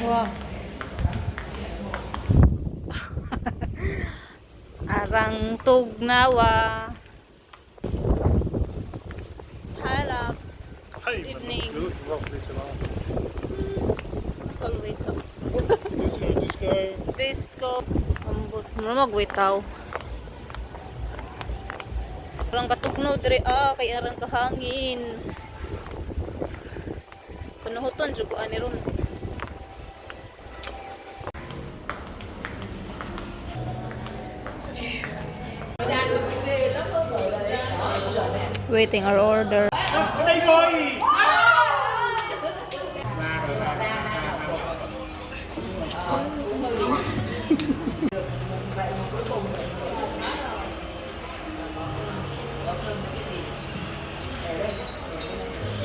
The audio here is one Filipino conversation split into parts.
Wow. Arang tugnawa. Hi, love. Hey, Good evening. Good. Roughly tonight. As always, oh. Disco. Disco. Ambot mo magwitaw. Arang katugnaw dire kay arang kahangin. Panuhuton jud ko ani ron. Waiting our order.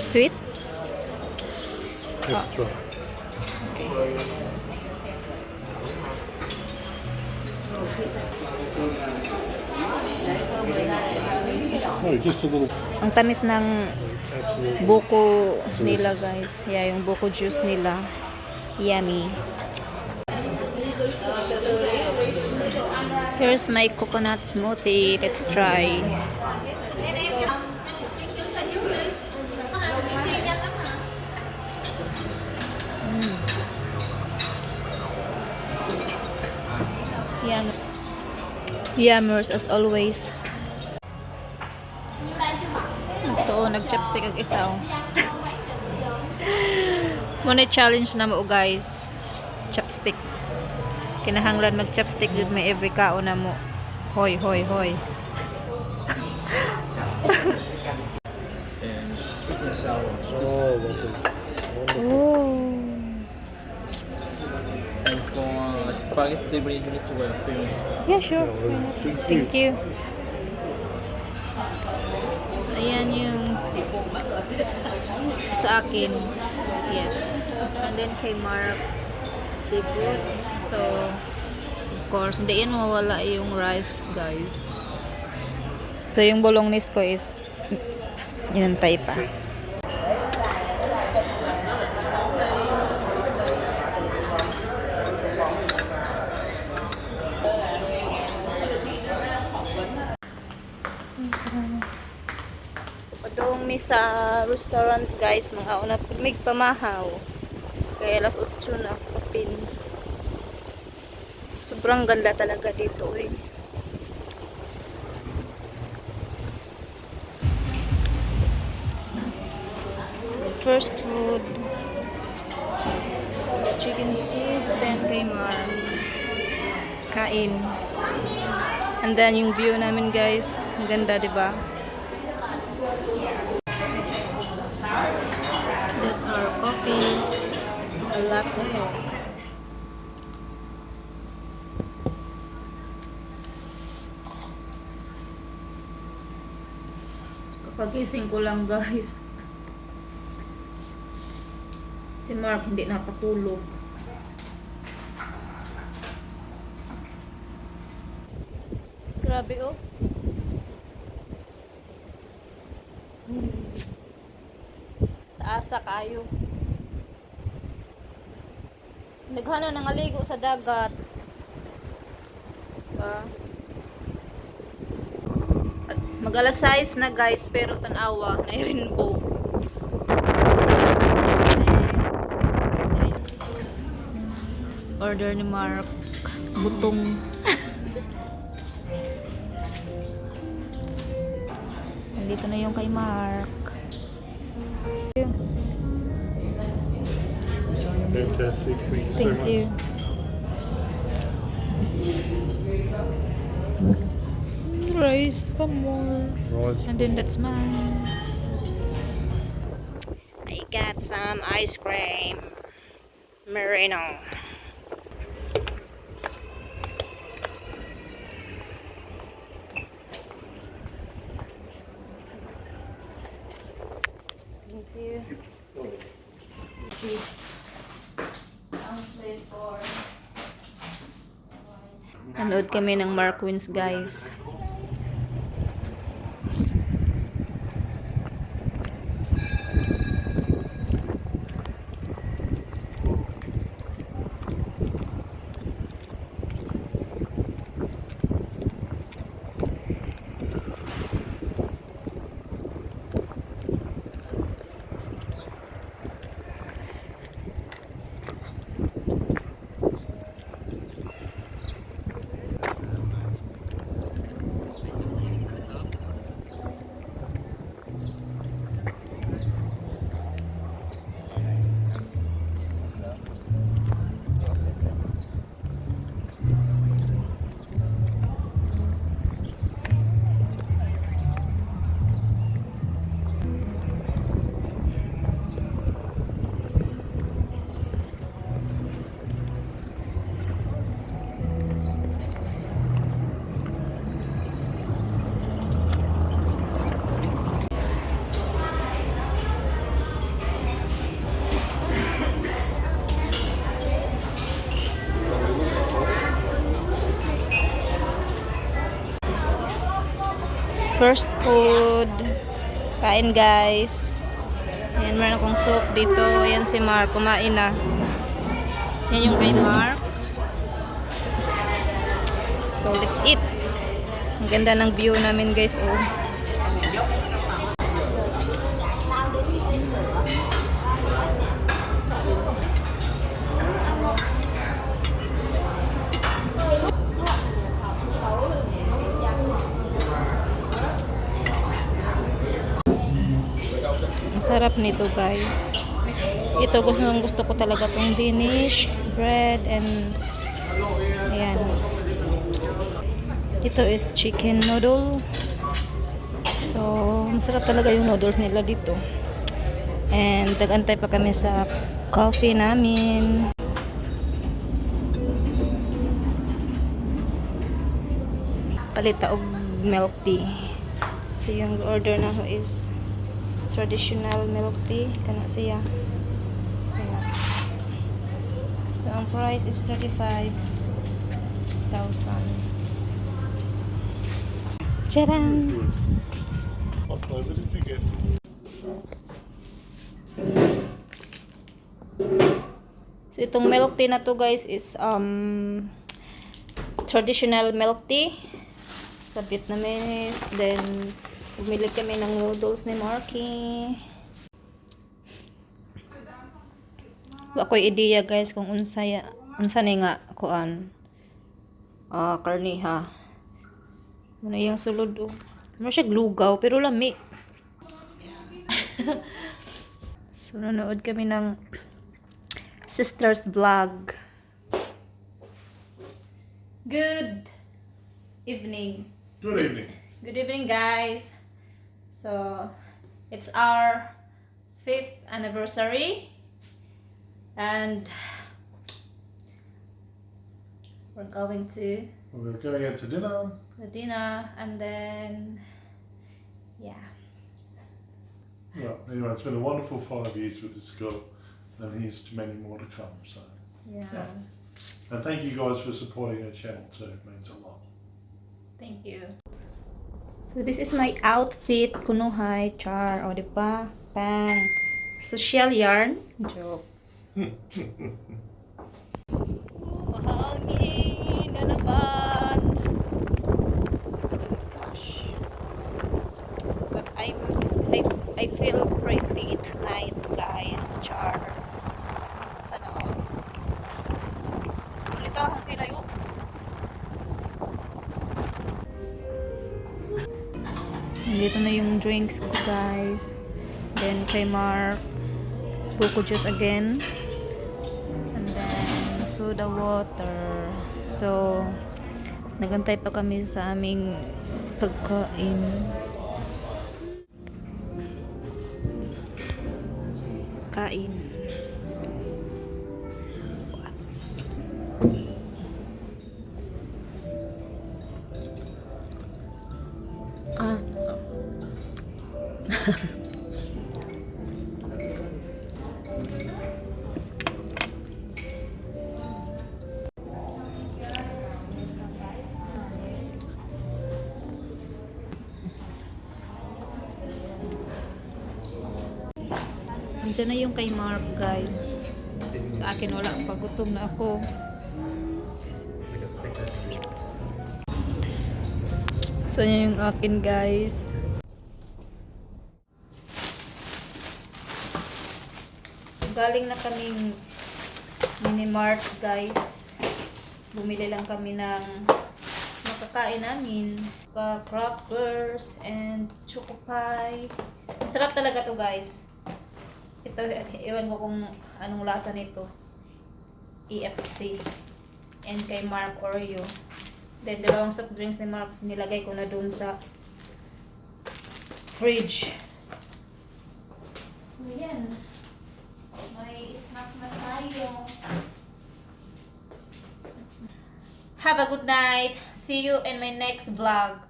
Sweet? Let's try. No, just a little. Ang tamis ng Absolutely. buko nila, guys. Yeah, yung buko juice nila. Yummy. Here's my coconut smoothie. Let's try. Yum. Yummers as always. Ito, nag-chopstick ang isa. Muna challenge na mo, guys. Chopstick. Kinahanglan mag-chopstick with may every kao na mo. Hoy, hoy, hoy. And sweet and sour. Oh, lovely. Oh. And for spaghetti bread, it's well famous. Yeah, sure. Thank you. So, ayan yung sa akin. Yes. And then kay Mark, seafood. So, of course, hindi yan mawala yung rice, guys. So, yung bolognese ko is inantay pa. Padong mi sa restaurant, guys, mga una mig pamahaw. Kaya alas 8 na kapin. Sobrang ganda talaga dito eh. First food, chicken soup, then kay Mar. Kain. And then yung view namin, guys, ang ganda, diba? That's our coffee. A latte. Kapagising ko lang, guys. Si Mark hindi nakatulog. Grabe, oh. Taasa kayo. Naghana nang aligo sa dagat. Mag-alas 6 na, guys, pero tanawa na rainbow. Order ni Mark butong. Nandito na yung kay Mark. Fantastic. Thank you so Thank much. you. Rice pa more. Right. And then that's mine. I got some ice cream. Merino. Thank you. Cheese. Nanood kami ng Mark Wins, guys. first food. Kain guys. Ayan, meron akong soup dito. Ayan si Mark, kumain na. Yan yung kay Mark. So, let's eat. Ang ganda ng view namin guys. Oh. Ang sarap nito guys. Ito gusto ko talaga tong Danish bread and ayan. Ito is chicken noodle. So, masarap talaga yung noodles nila dito. And nag-antay pa kami sa coffee namin. Palita og milk tea. So, yung order na ko is traditional milk tea. Kana siya. Ayan. So, ang price is 35,000. Tcharam! What flavor did you get? So, itong milk tea na to guys is traditional milk tea sa Vietnamese. Then, bumili kami ng noodles ni Marky. Ako'y ideya guys kung unsa ni nga kuan karniha. Ano yung sulod oh. Ano siya glugaw pero lami. So nanood kami ng Sisters Vlog. Good evening. Good evening. Good evening guys. So it's our 5th anniversary and we're going to We're going out to dinner. the dinner and then yeah. Yeah, anyway, it's been a wonderful 5 years with this girl, and here's to many more to come. So, Yeah. and thank you guys for supporting our channel too. It means a lot. Thank you. So this is my outfit, kunuhay, char, o diba? Bang. Social yarn. Joke. Mahangin na naman. Gosh. But I feel pretty tonight, guys. Char. Sana all. Ulit ako ang kilayo. Dito na yung drinks ko, guys. Then kay Mark, buko juice again. And then soda water. So, nagantay pa kami sa aming pagkain. Kain. Ah. Andiyan na yung kay Mark, guys. Sa akin wala, pagutom na ako. So, yan yung akin, guys. So, galing na kaming mini-mart, guys. Bumili lang kami ng makakain namin. Crackers and choco pie. Masarap talaga to, guys. Ito, iwan ko kung anong lasa nito. EFC. And kay Mark Oreo. Then, dalawang soft drinks ni Mark, nilagay ko na dun sa fridge. So, yan. May snack na tayo. Have a good night. See you in my next vlog.